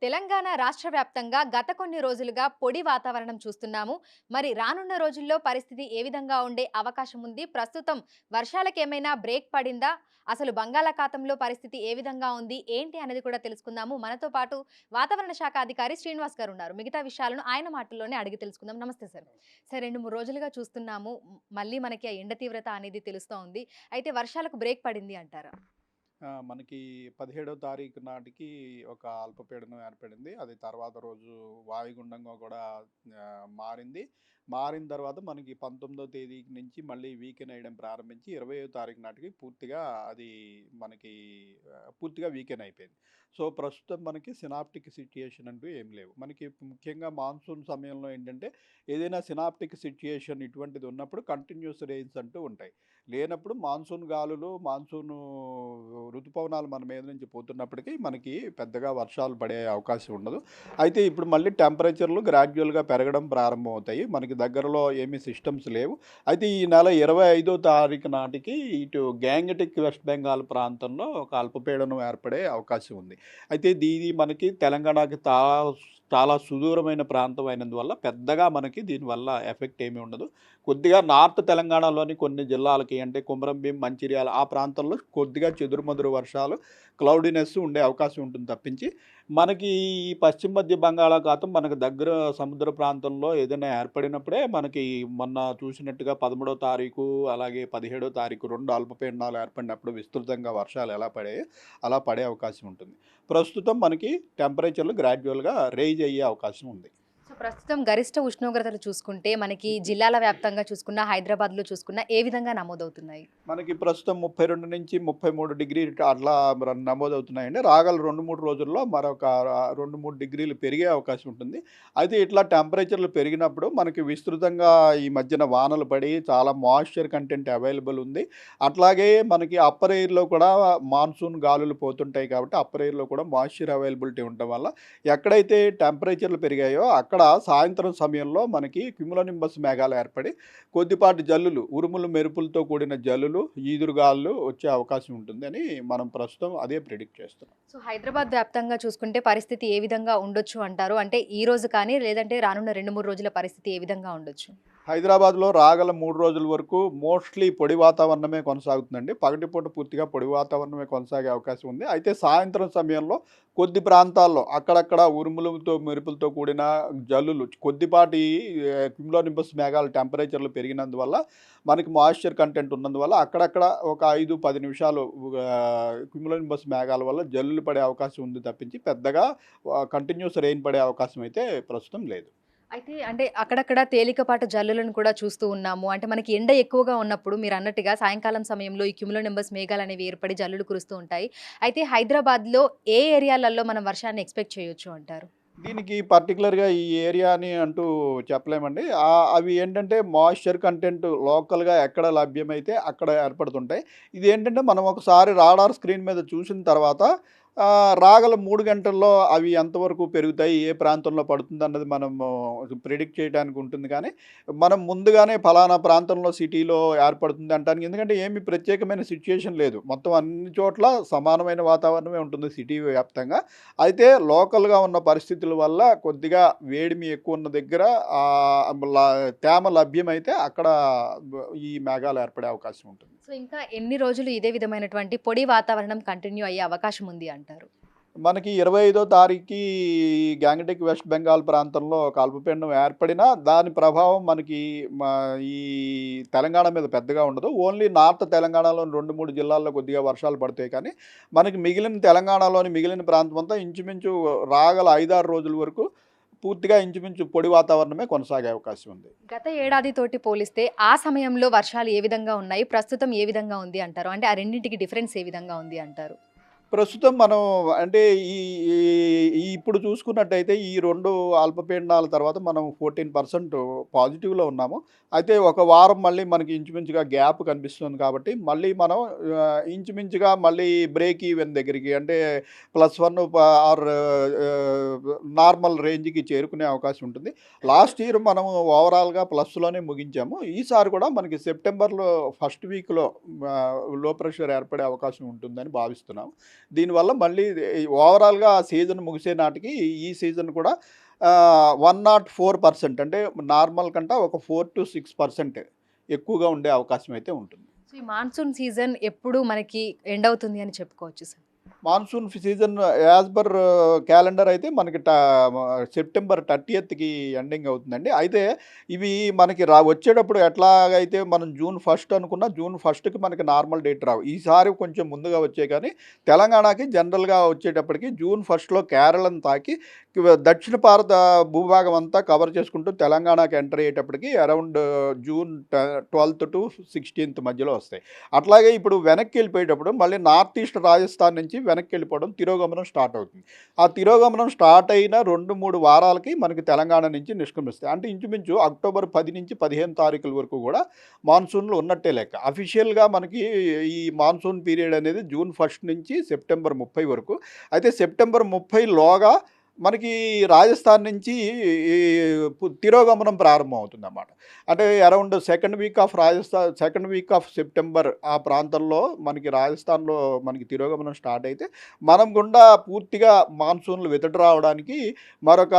తెలంగాణ రాష్ట్ర వ్యాప్తంగా గత కొన్ని రోజులుగా పొడి వాతావరణం చూస్తున్నాము. మరి రానున్న రోజుల్లో పరిస్థితి ఏ విధంగా ఉండే అవకాశం ఉంది? ప్రస్తుతం వర్షాలకేమైనా బ్రేక్ పడిందా? అసలు బంగాళాఖాతంలో పరిస్థితి ఏ విధంగా ఉంది? ఏంటి అనేది కూడా తెలుసుకుందాము. మనతో పాటు వాతావరణ శాఖ అధికారి శ్రీనివాస్ గారు ఉన్నారు. మిగతా విషయాలను ఆయన మాటల్లోనే అడిగి తెలుసుకుందాం. నమస్తే సార్. సార్ 2, 3 రోజులుగా చూస్తున్నాము. మళ్ళీ మనకి ఆ ఎండ తీవ్రత అనేది తెలుస్తూ ఉంది. అయితే వర్షాలకు బ్రేక్ పడింది అంటారా? మనకి 17వ తారీఖు నాటికి ఒక అల్పపీడనం ఏర్పడింది. అది తర్వాత రోజు వాయుగుండంగా కూడా మారింది. మారిన తర్వాత మనకి 19వ తేదీ నుంచి మళ్ళీ వీకెన్ అయ్యడం ప్రారంభించి 20వ తారీఖు నాటికి పూర్తిగా అది మనకి పూర్తిగా వీకెన్ అయిపోయింది. సో, ప్రస్తుతం మనకి సినాప్టిక్ సిట్యుయేషన్ అంటూ ఏం లేవు. మనకి ముఖ్యంగా మాన్సూన్ సమయంలో ఏంటంటే ఏదైనా సినాప్టిక్ సిట్యుయేషన్ ఇటువంటిది ఉన్నప్పుడు కంటిన్యూస్ రెయిన్స్ అంటూ ఉంటాయి. లేనప్పుడు మాన్సూన్ గాలులు, మాన్సూను ఋతుపవనాలు మన మీద నుంచి పోతున్నప్పటికీ మనకి పెద్దగా వర్షాలు పడే అవకాశం ఉండదు. అయితే ఇప్పుడు మళ్ళీ టెంపరేచర్లు గ్రాడ్యువల్‌గా పెరగడం ప్రారంభమవుతాయి. మనకి దగ్గరలో ఏమీ సిస్టమ్స్ లేవు. అయితే ఈ నెల 25వ తారీఖు నాటికి ఇటు గ్యాంగెటిక్ వెస్ట్ బెంగాల్ ప్రాంతంలో ఒక అల్పపీడనం ఏర్పడే అవకాశం ఉంది. అయితే ఇది మనకి తెలంగాణకి చాలా సుదూరమైన ప్రాంతం అయినందువల్ల పెద్దగా మనకి దీనివల్ల ఎఫెక్ట్ ఏమీ ఉండదు. కొద్దిగా నార్త్ తెలంగాణలోని కొన్ని జిల్లాలకి అంటే కొమరంభీం, మంచిర్యాల ఆ ప్రాంతంలో కొద్దిగా చెదురుమదురు వర్షాలు, క్లౌడీనెస్ ఉండే అవకాశం ఉంటుంది తప్పించి, మనకి ఈ పశ్చిమ మధ్య బంగాళాఖాతం మనకు దగ్గర సముద్ర ప్రాంతంలో ఏదైనా ఏర్పడినప్పుడే మనకి మొన్న చూసినట్టుగా 13వ తారీఖు, అలాగే 17వ తారీఖు 2 అల్పపీడనాలు ఏర్పడినప్పుడు విస్తృతంగా వర్షాలు ఎలా పడాయో అలా పడే అవకాశం ఉంటుంది. ప్రస్తుతం మనకి టెంపరేచర్‌లు గ్రాడ్యువల్‌గా రైజ్ అయ్యే అవకాశం ఉంది. సో ప్రస్తుతం గరిష్ట ఉష్ణోగ్రతలు చూసుకుంటే మనకి జిల్లాల వ్యాప్తంగా చూసుకున్న, హైదరాబాద్‌లో చూసుకున్న ఏ విధంగా నమోదవుతున్నాయి? మనకి ప్రస్తుతం 32-33 డిగ్రీ అట్లా నమోదవుతున్నాయండి. రాగల 2, 3 రోజుల్లో మరొక 2, 3 డిగ్రీలు పెరిగే అవకాశం ఉంటుంది. అయితే ఇట్లా టెంపరేచర్‌లు పెరిగినప్పుడు మనకి విస్తృతంగా ఈ మధ్యన వానలు పడి చాలా మాయిశ్చర్ కంటెంట్ అవైలబుల్ ఉంది. అట్లాగే మనకి అప్పర్ ఎయిర్‌లో కూడా మాన్సూన్ గాలులు పోతుంటాయి కాబట్టి అప్పర్ ఎయిర్‌లో కూడా మాయిశ్చర్ అవైలబిలిటీ ఉండటం వల్ల ఎక్కడైతే టెంపరేచర్‌లు పెరిగాయో అక్కడ సాయంత్రం సమయంలో మనకి క్యుములోనింబస్ మేఘాలు ఏర్పడి కొద్దిపాటి జల్లులు, ఉరుములు, మెరుపులతో కూడిన జల్లులు, ఈదురుగాలులు వచ్చే అవకాశం ఉంటుందని మనం ప్రస్తుతం అదే ప్రిడిక్ట్ చేస్తున్నాం. సో హైదరాబాద్ వ్యాప్తంగా చూసుకుంటే పరిస్థితి ఏ విధంగా ఉండొచ్చు అంటారు? అంటే ఈ రోజు కానీ లేదంటే రానున్న 2, 3 రోజుల పరిస్థితి ఏ విధంగా ఉండొచ్చు? హైదరాబాద్‌లో రాగల 3 రోజుల వరకు మోస్ట్‌లీ పొడి వాతావరణమే కొనసాగుతుందండి. పగటిపూట పూర్తిగా పొడి వాతావరణమే కొనసాగే అవకాశం ఉంది. అయితే సాయంత్రం సమయంలో కొద్ది ప్రాంతాల్లో అక్కడక్కడ ఉరుములతో, మెరుపులతో కూడిన జల్లులు, కొద్దిపాటి క్యుములోనింబస్ మేఘాల టెంపరేచర్‌లు పెరిగినందువల్ల మనకి మాయిశ్చర్ కంటెంట్ ఉన్నందువల్ల అక్కడక్కడ ఒక 5, 10 నిమిషాలు క్యుములోనింబస్ మేఘాల వల్ల జల్లులు పడే అవకాశం ఉంది తప్పించి పెద్దగా కంటిన్యూస్ రెయిన్ పడే అవకాశం అయితే ప్రస్తుతం లేదు. అయితే అంటే అక్కడక్కడ తేలికపాటి జల్లులను కూడా చూస్తూ ఉన్నాము. అంటే మనకి ఎండ ఎక్కువగా ఉన్నప్పుడు మీరన్నట్టుగా సాయంకాలం సమయంలో ఈ క్యుములోనింబస్ మేఘాలనేవి ఏర్పడి జల్లులు కురుస్తూ ఉంటాయి. అయితే హైదరాబాద్‌లో ఏ ఏరియాలలో మనం వర్షాన్ని ఎక్స్‌పెక్ట్ చేయొచ్చు అంటారు? దీనికి పర్టిక్యులర్‌గా ఈ ఏరియా అని అంటూ చెప్పలేమండి. అవి ఏంటంటే మాయిశ్చర్ కంటెంట్ లోకల్‌గా ఎక్కడ లభ్యమైతే అక్కడ ఏర్పడుతుంటాయి. ఇదేంటంటే మనం ఒకసారి రాడార్ స్క్రీన్ మీద చూసిన తర్వాత రాగల 3 గంటల్లో అవి ఎంతవరకు పెరుగుతాయి, ఏ ప్రాంతంలో పడుతుందన్నది మనము ప్రిడిక్ట్ చేయడానికి ఉంటుంది కానీ, మనం ముందుగానే ఫలానా ప్రాంతంలో సిటీలో ఏర్పడుతుంది అంటానికి ఎందుకంటే ఏమి ప్రత్యేకమైన సిట్యుయేషన్ లేదు. మొత్తం అన్ని చోట్ల సమానమైన వాతావరణమే ఉంటుంది సిటీ వ్యాప్తంగా. అయితే లోకల్‌గా ఉన్న పరిస్థితుల వల్ల కొద్దిగా వేడిమి ఎక్కువున్న దగ్గర తేమ లభ్యమైతే అక్కడ ఈ మేఘాలు ఏర్పడే అవకాశం ఉంటుంది. సో ఇంకా ఎన్ని రోజులు ఇదే విధమైనటువంటి పొడి వాతావరణం కంటిన్యూ అయ్యే అవకాశం ఉంది అంటారు? మనకి 25దో తారీఖుకి గ్యాంగటిక్ వెస్ట్ బెంగాల్ ప్రాంతంలో ఒక అల్పపీడనం ఏర్పడినా, దాని ప్రభావం మనకి మా ఈ తెలంగాణ మీద పెద్దగా ఉండదు. ఓన్లీ నార్త్ తెలంగాణలోని 2, 3 జిల్లాల్లో కొద్దిగా వర్షాలు పడతాయి కానీ, మనకి మిగిలిన తెలంగాణలోని మిగిలిన ప్రాంతమంతా ఇంచుమించు రాగల 5, 6 రోజుల వరకు పూర్తిగా ఇంచుమించు పొడి వాతావరణమే కొనసాగే అవకాశం ఉంది. గత ఏడాదితోటి పోలిస్తే ఆ సమయంలో వర్షాలు ఏ విధంగా ఉన్నాయి? ప్రస్తుతం ఏ విధంగా ఉంది అంటారు? అంటే ఆ రెండింటికి డిఫరెన్స్ ఏ విధంగా ఉంది అంటారు? ప్రస్తుతం మనం అంటే ఈ ఈ ఈ ఇప్పుడు చూసుకున్నట్టయితే ఈ 2 అల్పపీడనాల తర్వాత మనం 14% పాజిటివ్‌లో ఉన్నాము. అయితే ఒక వారం మళ్ళీ మనకి ఇంచుమించుగా గ్యాప్ కనిపిస్తుంది కాబట్టి మళ్ళీ మనం ఇంచుమించుగా మళ్ళీ బ్రేక్ ఈవెన్ దగ్గరికి అంటే +1 ఆర్ నార్మల్ రేంజ్‌కి చేరుకునే అవకాశం ఉంటుంది. లాస్ట్ ఇయర్ మనం ఓవరాల్‌గా ప్లస్‌లోనే ముగించాము. ఈసారి కూడా మనకి సెప్టెంబర్‌లో ఫస్ట్ వీక్‌లో లో ప్రెషర్ ఏర్పడే అవకాశం ఉంటుందని భావిస్తున్నాం. దీనివల్ల మళ్ళీ ఓవరాల్‌గా సీజన్ ముగిసే నాటికి నాటికి ఈ సీజన్ కూడా 104% అంటే నార్మల్ కంటే ఒక 4-6% ఎక్కువగా ఉండే అవకాశం అయితే ఉంటుంది. సో ఈ మాన్సూన్ సీజన్ ఎప్పుడు మనకి ఎండ్ అవుతుంది అని చెప్పుకోవచ్చు sir? Monsoon season as per calendar అయితే మనకి సెప్టెంబర్ 30కి ఎండింగ్ అవుతుందండి. అయితే ఇవి మనకి వచ్చేటప్పుడు ఎట్లాగైతే మనం జూన్ 1 అనుకున్నా జూన్ 1కి మనకి నార్మల్ డేట్ రావు. ఈసారి కొంచెం ముందుగా వచ్చాయి కానీ తెలంగాణకి జనరల్‌గా వచ్చేటప్పటికి జూన్ 1లో కేరళను తాకి దక్షిణ భారత భూభాగం అంతా కవర్ చేసుకుంటూ తెలంగాణకి ఎంటర్ అయ్యేటప్పటికి around June 12th to 16th మధ్యలో వస్తాయి. అట్లాగే ఇప్పుడు వెనక్కి వెళ్ళిపోయేటప్పుడు మళ్ళీ నార్త్ ఈస్ట్ రాజస్థాన్ నుంచి వెనక్కి వెళ్ళిపోవడం తిరోగమనం స్టార్ట్ అవుతుంది. ఆ తిరోగమనం స్టార్ట్ అయిన 2-3 వారాలకి మనకి తెలంగాణ నుంచి నిష్క్రమిస్తాయి. అంటే ఇంచుమించు అక్టోబర్ 10 నుంచి 15 తారీఖుల వరకు కూడా మాన్సూన్లు ఉన్నట్టే లెక్క. అఫీషియల్‌గా మనకి ఈ మాన్సూన్ పీరియడ్ అనేది జూన్ 1 నుంచి సెప్టెంబర్ 30 వరకు. అయితే సెప్టెంబర్ 30 లోగా మనకి రాజస్థాన్ నుంచి ఈ తిరోగమనం ప్రారంభం అవుతుందన్నమాట. అంటే around second week off September ఆ ప్రాంతంలో మనకి రాజస్థాన్‌లో మనకి తిరోగమనం స్టార్ట్ అయితే, మనం గుండా పూర్తిగా మాన్సూన్‌లు వితడ్ రావడానికి మరొక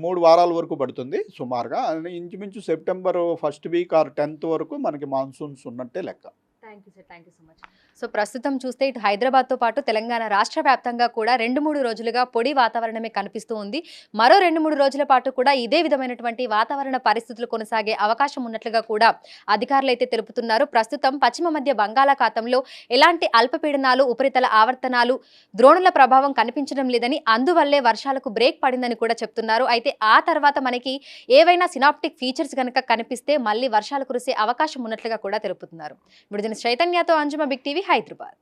3 వారాల వరకు పడుతుంది సుమారుగా. ఇంచుమించు September first week or 10th వరకు మనకి మాన్సూన్స్ ఉన్నట్టే లెక్క. Thank you sir. Thank you so much. So ప్రస్తుతం చూస్తే ఇటు హైదరాబాద్తో పాటు తెలంగాణ రాష్ట్ర వ్యాప్తంగా కూడా 2-3 రోజులుగా పొడి వాతావరణమే కనిపిస్తూ ఉంది. మరో 2-3 రోజుల పాటు కూడా ఇదే విధమైనటువంటి వాతావరణ పరిస్థితులు కొనసాగే అవకాశం ఉన్నట్లుగా కూడా అధికారులు అయితే తెలుపుతున్నారు. ప్రస్తుతం పశ్చిమ మధ్య బంగాళాఖాతంలో ఎలాంటి అల్పపీడనాలు, ఉపరితల ఆవర్తనాలు, ద్రోణుల ప్రభావం కనిపించడం లేదని, అందువల్లే వర్షాలకు బ్రేక్ పడిందని కూడా చెప్తున్నారు. అయితే ఆ తర్వాత మనకి ఏవైనా సినాప్టిక్ ఫీచర్స్ కనుక కనిపిస్తే మళ్ళీ వర్షాలు కురిసే అవకాశం ఉన్నట్లుగా కూడా తెలుపుతున్నారు. ఇప్పుడు చైతన్యతో అంజుమ, బిగ్ టీవీ, హైదరాబాద్.